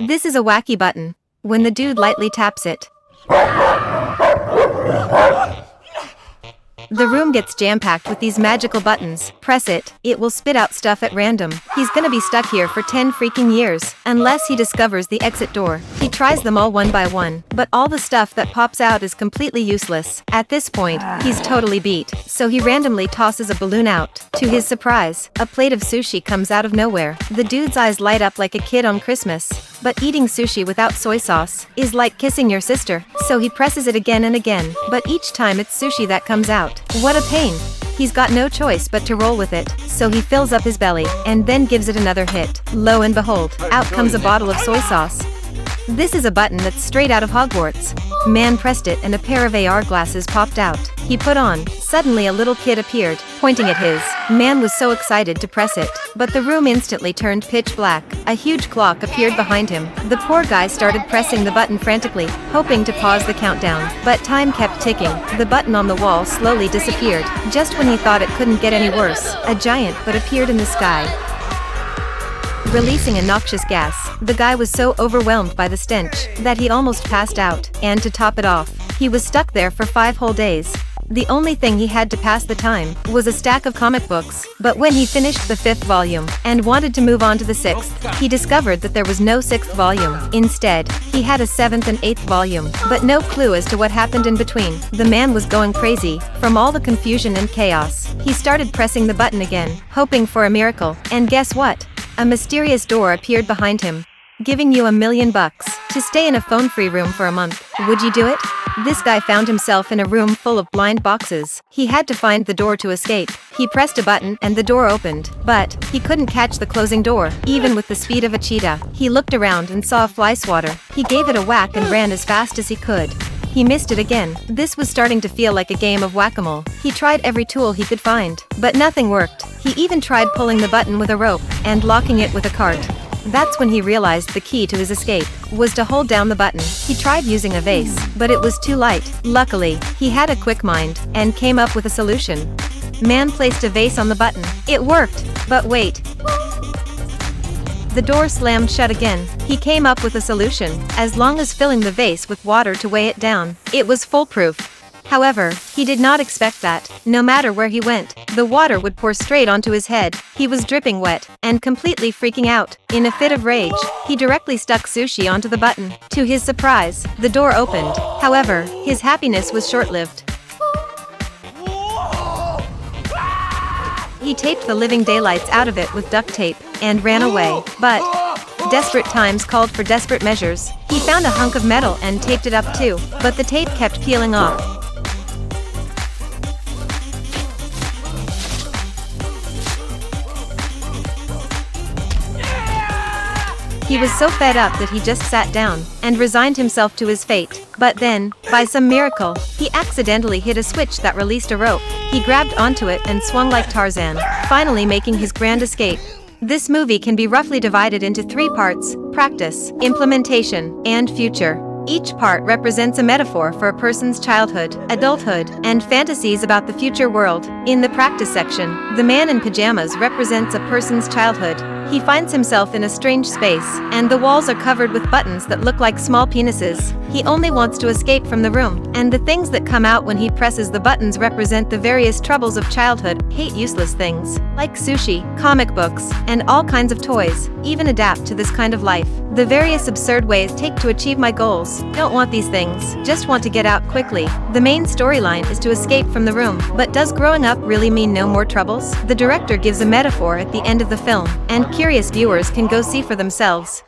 This is a wacky button. When the dude lightly taps it, the room gets jam-packed with these magical buttons. Press it, it will spit out stuff at random. He's gonna be stuck here for 10 freaking years, unless he discovers the exit door. He tries them all one by one, but all the stuff that pops out is completely useless. At this point, he's totally beat, so he randomly tosses a balloon out. To his surprise, a plate of sushi comes out of nowhere. The dude's eyes light up like a kid on Christmas. But eating sushi without soy sauce is like kissing your sister, so he presses it again and again, but each time it's sushi that comes out. What a pain! He's got no choice but to roll with it, so he fills up his belly, and then gives it another hit. Lo and behold, out comes a bottle of soy sauce. This is a button that's straight out of Hogwarts. Man pressed it and a pair of AR glasses popped out. He put on. Suddenly a little kid appeared, pointing at his. Man was so excited to press it, but the room instantly turned pitch black. A huge clock appeared behind him. The poor guy started pressing the button frantically, hoping to pause the countdown, but time kept ticking. The button on the wall slowly disappeared. Just when he thought it couldn't get any worse, a giant foot appeared in the sky, releasing a noxious gas. The guy was so overwhelmed by the stench that he almost passed out, and to top it off, he was stuck there for 5 whole days. The only thing he had to pass the time was a stack of comic books, but when he finished the 5th volume and wanted to move on to the 6th, he discovered that there was no 6th volume. Instead, he had a 7th and 8th volume, but no clue as to what happened in between. The man was going crazy from all the confusion and chaos. He started pressing the button again, hoping for a miracle, and guess what? A mysterious door appeared behind him, giving you $1 million to stay in a phone-free room for a month. Would you do it? This guy found himself in a room full of blind boxes. He had to find the door to escape. He pressed a button and the door opened, but he couldn't catch the closing door, even with the speed of a cheetah. He looked around and saw a fly swatter. He gave it a whack and ran as fast as he could. He missed it again. This was starting to feel like a game of whack-a-mole. He tried every tool he could find, but nothing worked. He even tried pulling the button with a rope and locking it with a cart. That's when he realized the key to his escape was to hold down the button. He tried using a vase, but it was too light. Luckily, he had a quick mind and came up with a solution. Man placed a vase on the button. It worked, but wait. The door slammed shut again. He came up with a solution. As long as filling the vase with water to weigh it down, it was foolproof. However, he did not expect that, no matter where he went, the water would pour straight onto his head. He was dripping wet, and completely freaking out. In a fit of rage, he directly stuck sushi onto the button. To his surprise, the door opened. However, his happiness was short-lived. He taped the living daylights out of it with duct tape, and ran away. But desperate times called for desperate measures. He found a hunk of metal and taped it up too, but the tape kept peeling off. He was so fed up that he just sat down and resigned himself to his fate. But then, by some miracle, he accidentally hit a switch that released a rope. He grabbed onto it and swung like Tarzan, finally making his grand escape. This movie can be roughly divided into 3 parts: practice, implementation, and future. Each part represents a metaphor for a person's childhood, adulthood, and fantasies about the future world. In the practice section, the man in pajamas represents a person's childhood. He finds himself in a strange space, and the walls are covered with buttons that look like small penises. He only wants to escape from the room, and the things that come out when he presses the buttons represent the various troubles of childhood. Hate useless things, like sushi, comic books, and all kinds of toys, even adapt to this kind of life. The various absurd ways take to achieve my goals. Don't want these things, just want to get out quickly. The main storyline is to escape from the room, but does growing up really mean no more troubles? The director gives a metaphor at the end of the film, and curious viewers can go see for themselves.